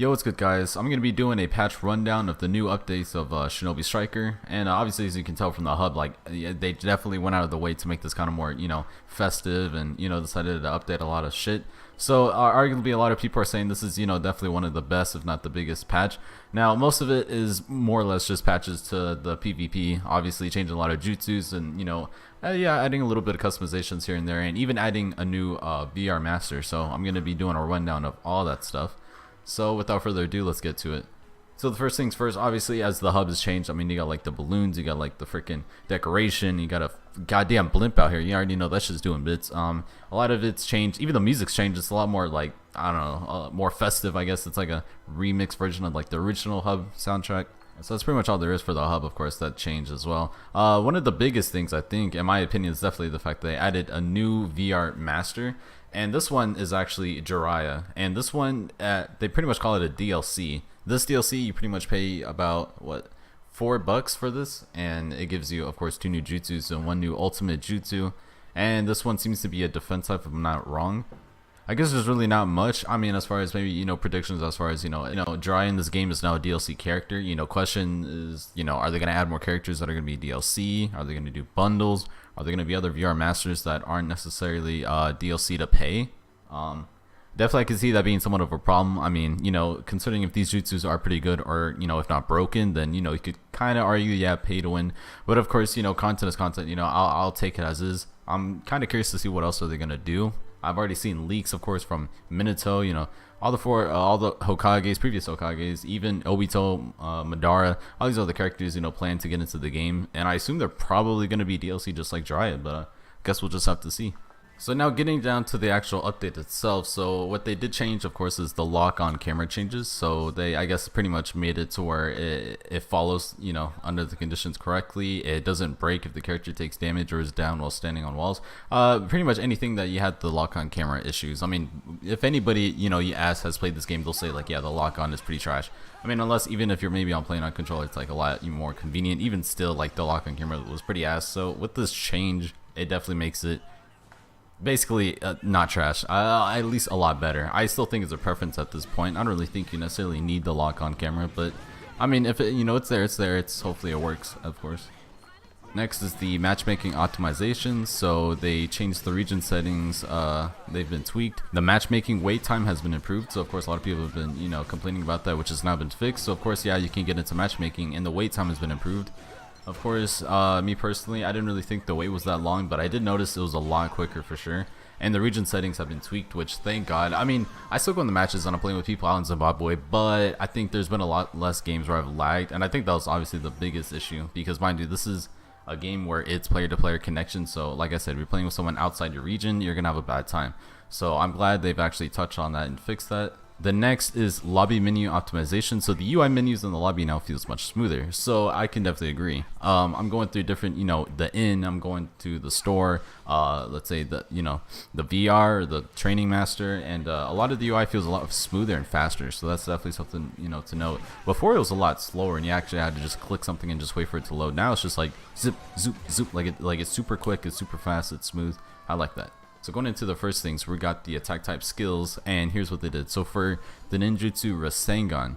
Yo, what's good, guys? I'm going to be doing a patch rundown of the new updates of Shinobi Striker, and obviously, as you can tell from the hub, they definitely went out of the way to make this kind of more, festive, and decided to update a lot of shit. So, arguably, a lot of people are saying this is, definitely one of the best, if not the biggest patch. Now, most of it is more or less just patches to the PvP, obviously changing a lot of jutsus, and yeah, adding a little bit of customizations here and there, and even adding a new VR master. So, I'm going to be doing a rundown of all that stuff. So without further ado, let's get to it. So the first things first, obviously, as the hub has changed, I mean, you got like the balloons, you got like the freaking decoration, you got a goddamn blimp out here. You already know that's just doing bits. A lot of it's changed. Even the music's changed. It's a lot more like, I don't know, more festive, I guess. It's like a remix version of like the original hub soundtrack. So that's pretty much all there is for the hub, of course, that changed as well. One of the biggest things, I think, in my opinion, is definitely the fact that they added a new VR master. And this one is actually Jiraiya. And this one, they pretty much call it a DLC. This DLC, you pretty much pay about, what, $4 for this? And it gives you, of course, 2 new jutsus and 1 new ultimate jutsu. And this one seems to be a defense type, if I'm not wrong. I guess there's really not much. I mean, as far as maybe, predictions, as far as, Jiraiya in this game is now a DLC character. Question is, are they going to add more characters that are going to be DLC? Are they going to do bundles? Are there going to be other VR masters that aren't necessarily DLC to pay? Definitely I can see that being somewhat of a problem. I mean, considering if these jutsus are pretty good or, if not broken, then, you could kind of argue, yeah, pay to win. But of course, content is content. I'll take it as is. I'm kind of curious to see what else are they going to do. I've already seen leaks, of course, from Minato, all the Hokages, previous Hokages, even Obito, Madara, all these other characters, plan to get into the game. And I assume they're probably going to be DLC just like Jiraiya, but I guess we'll just have to see. So now getting down to the actual update itself. So what they did change, of course, is the lock-on camera changes. So they, I guess, pretty much made it to where it follows, under the conditions correctly. It doesn't break if the character takes damage or is down while standing on walls. Pretty much anything that you had the lock-on camera issues. I mean, if anybody, you ask has played this game, they'll say like, yeah, the lock-on is pretty trash. I mean, unless even if you're maybe playing on controller, it's like a lot more convenient. Even still, like the lock-on camera was pretty ass. So with this change, it definitely makes it basically not trash, at least a lot better. I still think it's a preference at this point. I don't really think you necessarily need the lock-on camera, but I mean, if it, it's there, it's there. It's hopefully it works, of course. Next is the matchmaking optimization. So they changed the region settings. They've been tweaked. The matchmaking wait time has been improved. So of course a lot of people have been complaining about that, which has now been fixed. So of course, yeah, you can get into matchmaking, and the wait time has been improved. Of course, me personally, I didn't really think the wait was that long, but I did notice it was a lot quicker for sure. And the region settings have been tweaked, which thank God. I mean, I still go in the matches and I'm playing with people out in Zimbabwe, but I think there's been a lot less games where I've lagged, and I think that was obviously the biggest issue because, mind you, this is a game where it's player-to-player connection. So, like I said, if you're playing with someone outside your region, you're gonna have a bad time. So I'm glad they've actually touched on that and fixed that. The next is lobby menu optimization. So the UI menus in the lobby now feels much smoother. So I can definitely agree. I'm going through different, the inn, I'm going to the store, let's say the VR, the training master, and a lot of the UI feels a lot smoother and faster. So that's definitely something, to note. Before it was a lot slower and you actually had to just click something and just wait for it to load. Now it's just like zip, zoop, zoop, like it's super quick, it's super fast, it's smooth. I like that. So going into the first things, we got the attack type skills, and here's what they did. So for the ninjutsu Rasengan,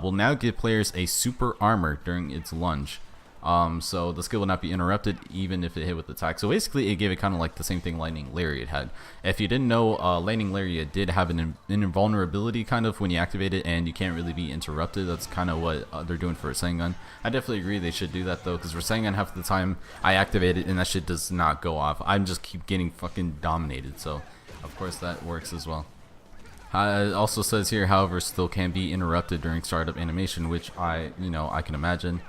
will now give players a super armor during its lunge. So the skill will not be interrupted even if it hit with attack. So basically it gave it kind of like the same thing Lightning Lariat had. If you didn't know, Lightning Lariat did have an invulnerability kind of when you activate it, and you can't really be interrupted. That's kind of what they're doing for Rasengan. I definitely agree they should do that though, because Rasengan half the time I activate it and that shit does not go off. I just keep getting fucking dominated. So of course that works as well. It also says here, however, still can be interrupted during startup animation, which I can imagine.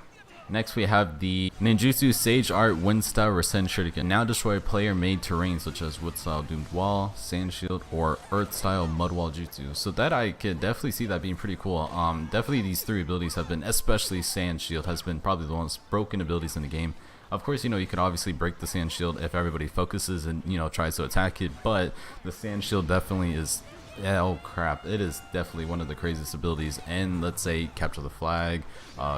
Next we have the Ninjutsu Sage Art Wind Style Rasen Shuriken. Now destroy player made terrain such as Wood Style Doomed Wall, Sand Shield, or Earth Style Mud Wall Jutsu. So that I could definitely see that being pretty cool. Definitely these 3 abilities have been, especially Sand Shield has been probably the most broken abilities in the game. Of course, you could obviously break the Sand Shield if everybody focuses and, tries to attack it, but the Sand Shield definitely is, yeah, oh crap, it is definitely one of the craziest abilities. And let's say capture the flag,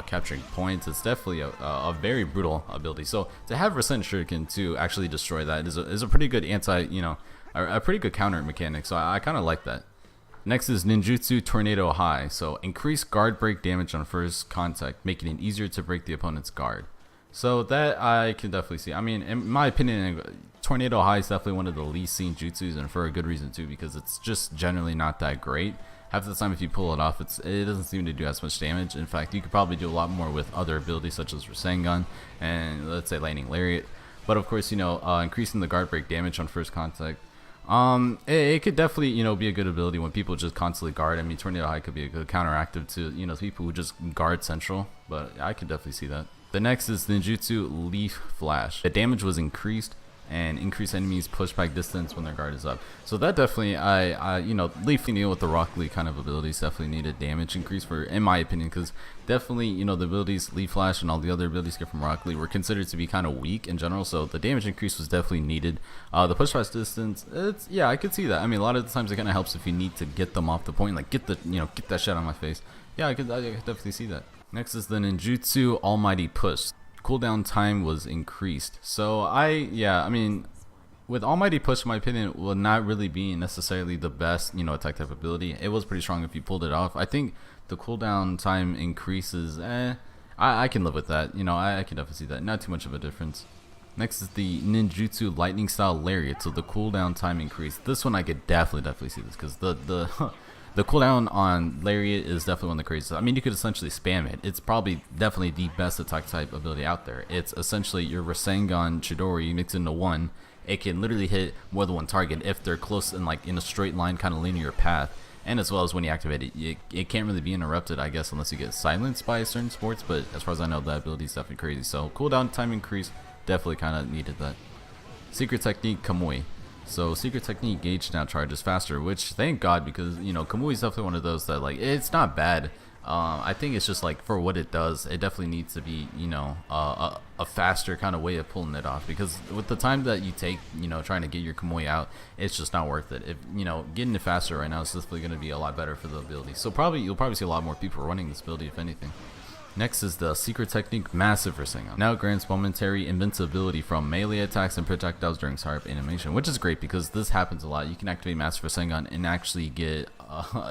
capturing points, it's definitely a very brutal ability. So to have Rasen Shuriken to actually destroy that is a pretty good a pretty good counter mechanic. So I kind of like that. Next is Ninjutsu Tornado High. So increase guard break damage on first contact, making it easier to break the opponent's guard. So that I can definitely see. I mean, in my opinion, Tornado High is definitely one of the least seen jutsus, and for a good reason too, because it's just generally not that great. Half the time if you pull it off, it doesn't seem to do as much damage. In fact, you could probably do a lot more with other abilities such as Rasengan and, let's say, Lightning Lariat. But of course, increasing the guard break damage on first contact, it could definitely, be a good ability when people just constantly guard. I mean, Tornado High could be a good counteractive to, people who just guard central, but I could definitely see that. The next is Ninjutsu Leaf Flash. The damage was increased and increase enemies pushback distance when their guard is up. So that definitely, Leaf with the Rock Lee kind of abilities definitely needed damage increase for, in my opinion, because definitely, the abilities Leaf Flash and all the other abilities get from Rock Lee were considered to be kind of weak in general. So the damage increase was definitely needed. The pushback distance, I could see that. I mean, a lot of the times it kind of helps if you need to get them off the point, like get that shot on my face. Yeah, I could definitely see that. Next is the Ninjutsu Almighty Push. Cooldown time was increased. So I mean, with Almighty Push, in my opinion, will not really be necessarily the best, attack type ability. It was pretty strong if you pulled it off. I think the cooldown time increases. I can live with that. I can definitely see that. Not too much of a difference. Next is the Ninjutsu Lightning Style Lariat. So the cooldown time increased. This one I could definitely see this, because the cooldown on Lariat is definitely one of the craziest. I mean, you could essentially spam it. It's probably definitely the best attack type ability out there. It's essentially your Rasengan Chidori mixed into one. It can literally hit more than one target if they're close in in a straight line kind of linear path. And as well as when you activate it, it can't really be interrupted, I guess, unless you get silenced by certain sports. But as far as I know, that ability is definitely crazy. So cooldown time increase, definitely kind of needed that. Secret Technique Kamui. So Secret Technique gauge now charges faster, which thank God, because Kamui is definitely one of those that it's not bad. I think it's just for what it does, it definitely needs to be a faster kind of way of pulling it off, because with the time that you take trying to get your Kamui out, it's just not worth it. If getting it faster right now is definitely going to be a lot better for the ability. So you'll probably see a lot more people running this ability, if anything. Next is the Secret Technique Massive Rasengan. Now grants momentary invincibility from melee attacks and projectiles during startup animation, which is great because this happens a lot. You can activate Massive Rasengan and actually get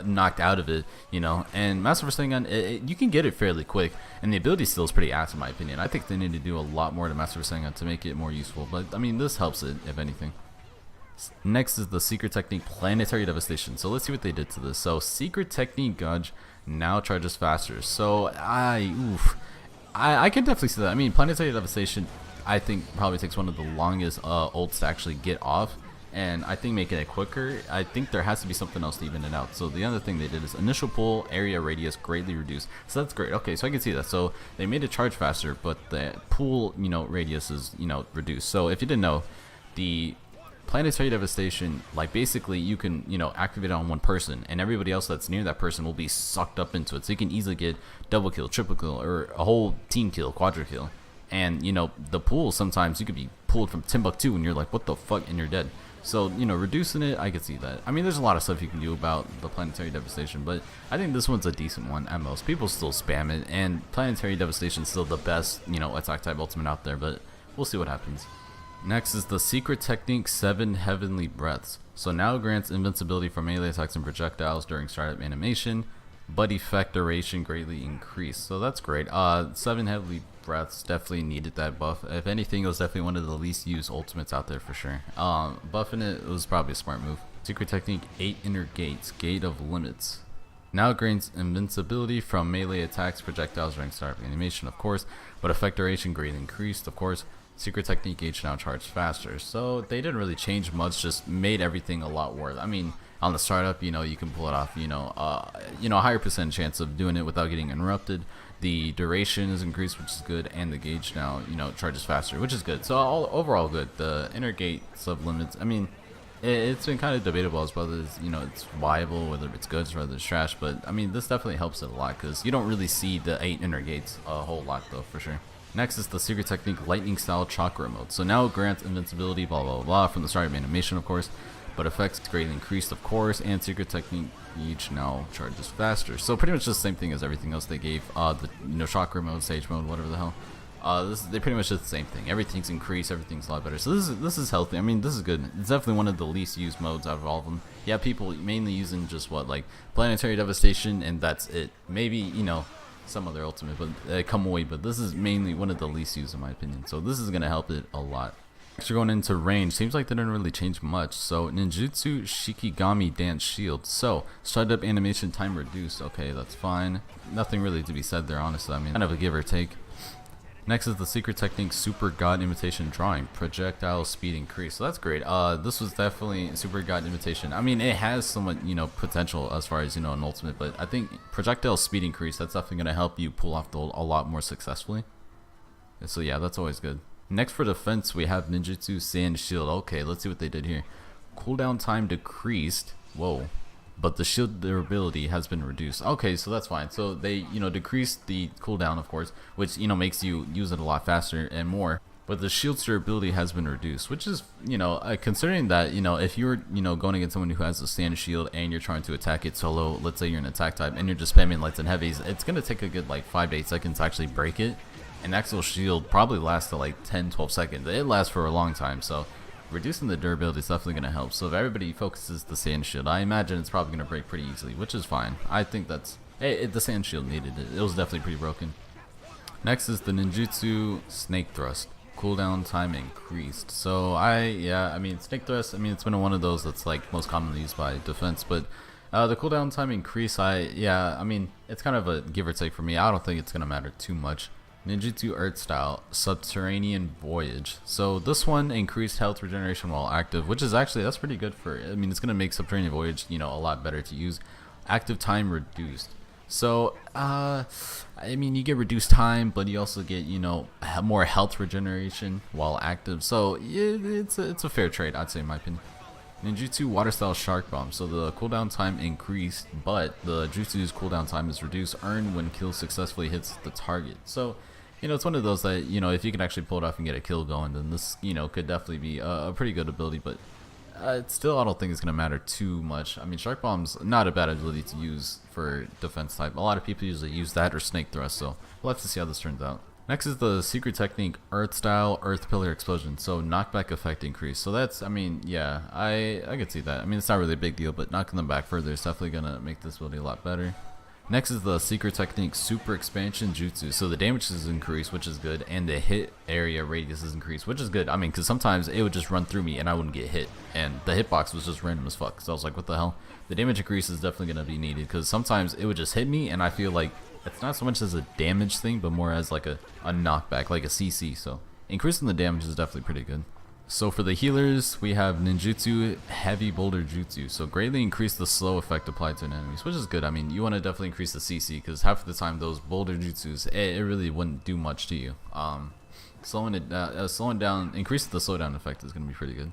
knocked out of it, And Massive Rasengan, you can get it fairly quick, and the ability still is pretty ass in my opinion. I think they need to do a lot more to Massive Rasengan to make it more useful, but I mean, this helps it, if anything. Next is the Secret Technique Planetary Devastation. So let's see what they did to this. So Secret Technique Gauge now charges faster. So I can definitely see that. I mean, Planetary Devastation, I think probably takes one of the longest ults to actually get off, and I think making it quicker, I think there has to be something else to even it out. So the other thing they did is initial pull area radius greatly reduced. So that's great. Okay, so I can see that. So they made it charge faster, but the pull radius is reduced. So if you didn't know, the Planetary Devastation, basically you can activate it on one person, and everybody else that's near that person will be sucked up into it. So you can easily get double kill, triple kill, or a whole team kill, quadra kill. And the pool, sometimes you could be pulled from Timbuktu and you're like, what the fuck, and you're dead. So reducing it, I could see that. I mean, there's a lot of stuff you can do about the Planetary Devastation, but I think this one's a decent one at most. People still spam it, and Planetary Devastation is still the best attack type ultimate out there, but we'll see what happens. Next is the Secret Technique 7 Heavenly Breaths. So now grants invincibility for melee attacks and projectiles during startup animation, but effect duration greatly increased. So that's great. 7 Heavenly Breaths definitely needed that buff. If anything, it was definitely one of the least used ultimates out there for sure. Buffing it was probably a smart move. Secret Technique 8 Inner Gates, Gate of Limits. Now grants invincibility from melee attacks, projectiles during startup animation, of course, but effect duration greatly increased, of course. Secret Technique gauge now charged faster. So they didn't really change much, just made everything a lot worse. I mean, on the startup, you can pull it off, a higher percent chance of doing it without getting interrupted. The duration is increased, which is good, and the gauge now, charges faster, which is good. So overall good. The inner gate sub limits, I mean, it's been kind of debatable as whether it's viable, whether it's good or whether it's trash, but I mean, this definitely helps it a lot because you don't really see the 8 inner gates a whole lot though, for sure. Next is the Secret Technique Lightning Style Chakra Mode. So now it grants invincibility, blah blah blah, from the start of animation, of course, but effects greatly increased, of course, and Secret Technique each now charges faster. So pretty much the same thing as everything else they gave. The Chakra Mode, Sage Mode, whatever the hell. They pretty much did the same thing. Everything's increased, everything's a lot better. So this is healthy. I mean, this is good. It's definitely one of the least used modes out of all of them. Yeah, people mainly using just what, like planetary devastation, and that's it. Maybe, you know, some other ultimate, but come away. But this is mainly one of the least used in my opinion. So this is gonna help it a lot. Next, we're going into range. Seems like they didn't really change much. So ninjutsu shikigami dance shield. So stride up animation time reduced. Okay, that's fine. Nothing really to be said there, honestly. I mean, kind of a give or take. Next is the secret technique super god imitation drawing, projectile speed increase. So that's great. This was definitely super god imitation. I mean, it has somewhat, you know, potential as far as, you know, an ultimate, but I think projectile speed increase, that's definitely going to help you pull off a lot more successfully. So yeah, that's always good. Next for defense, we have ninjutsu sand shield. Okay, let's see what they did here. Cooldown time decreased. Whoa. But the shield durability has been reduced. Okay, so that's fine. So they, you know, decreased the cooldown, of course, which, you know, makes you use it a lot faster and more. But the shield's durability has been reduced, which is, you know, considering that, you know, if you're, you know, going against someone who has a sand shield and you're trying to attack it solo, let's say you're an attack type and you're just spamming lights and heavies, it's going to take a good like 5 to 8 seconds to actually break it. An actual shield probably lasts to like 10-12 seconds. It lasts for a long time, so reducing the durability is definitely going to help. So if everybody focuses the sand shield, I imagine it's probably going to break pretty easily, which is fine. I think that's... the sand shield needed it. It was definitely pretty broken. Next is the ninjutsu snake thrust. Cooldown time increased. So I mean, snake thrust, I mean, it's been one of those that's like most commonly used by defense, but the cooldown time increase, I mean, it's kind of a give or take for me. I don't think it's going to matter too much. Ninjutsu Earth Style Subterranean Voyage. So this one increased health regeneration while active, which is actually, that's pretty good for, I mean, it's going to make Subterranean Voyage, you know, a lot better to use. Active time reduced. So I mean, you get reduced time, but you also get, you know, more health regeneration while active. So it's a fair trade, I'd say, in my opinion. Ninjutsu Water Style Shark Bomb. So the cooldown time increased, but the jutsu's cooldown time is reduced. Earned when kill successfully hits the target. So, you know, it's one of those that, you know, if you can actually pull it off and get a kill going, then this, you know, could definitely be a pretty good ability. But still, I don't think it's going to matter too much. I mean, Shark Bomb's not a bad ability to use for defense type. A lot of people usually use that or Snake Thrust, so we'll have to see how this turns out. Next is the secret technique Earth Style Earth Pillar Explosion. So knockback effect increase. So that's, I mean, yeah, I could see that. I mean, it's not really a big deal, but knocking them back further is definitely going to make this ability a lot better. Next is the secret technique Super Expansion Jutsu. So the damage is increased, which is good, and the hit area radius is increased, which is good. I mean, because sometimes it would just run through me and I wouldn't get hit, and the hitbox was just random as fuck. So I was like, what the hell? The damage increase is definitely going to be needed, because sometimes it would just hit me, and I feel like it's not so much as a damage thing, but more as like a knockback, like a CC. So increasing the damage is definitely pretty good. So for the healers, we have Ninjutsu Heavy Boulder Jutsu. So greatly increase the slow effect applied to an enemies, which is good. I mean, you want to definitely increase the CC, because half of the time those boulder jutsus, it really wouldn't do much to you. Slowing down, increasing the slowdown effect is going to be pretty good.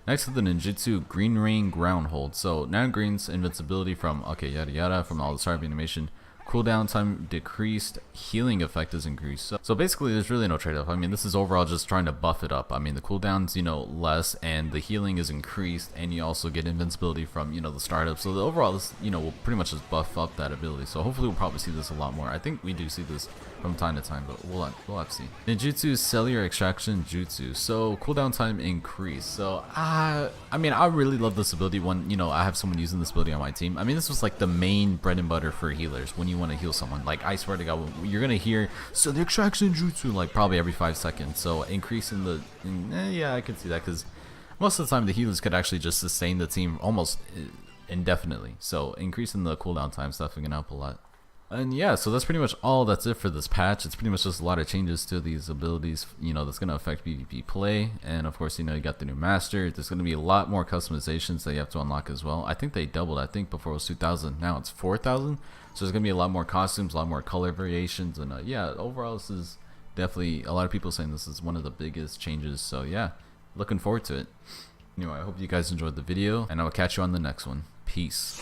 Next is the Ninjutsu Green Rain Ground Hold. So now Green's invincibility from, okay, yada yada, from all the start of animation. Cooldown time decreased, healing effect is increased. So basically there's really no trade-off. I mean, this is overall just trying to buff it up. I mean, the cooldown's, you know, less, and the healing is increased, and you also get invincibility from, you know, the startup. So the overall, this, you know, will pretty much just buff up that ability. So hopefully we'll probably see this a lot more. I think we do see this from time to time, but we'll have to see. Ninjutsu Cellular Extraction Jutsu. So cooldown time increased. So I mean, I really love this ability when, you know, I have someone using this ability on my team. I mean, this was like the main bread and butter for healers when you want to heal someone. Like, I swear to God, you're gonna hear Cellular Extraction Jutsu like probably every 5 seconds. So increasing the yeah, I could see that, because most of the time the healers could actually just sustain the team almost indefinitely. So increasing the cooldown time is definitely gonna help a lot. And yeah, so that's pretty much all that's it for this patch. It's pretty much just a lot of changes to these abilities, you know, that's going to affect PvP play. And of course, you know, you got the new master. There's going to be a lot more customizations that you have to unlock as well. I think they doubled. I think before it was 2,000, now it's 4,000. So there's going to be a lot more costumes, a lot more color variations. And yeah, overall, this is definitely, a lot of people saying this is one of the biggest changes. So yeah, looking forward to it. Anyway, I hope you guys enjoyed the video, and I will catch you on the next one. Peace.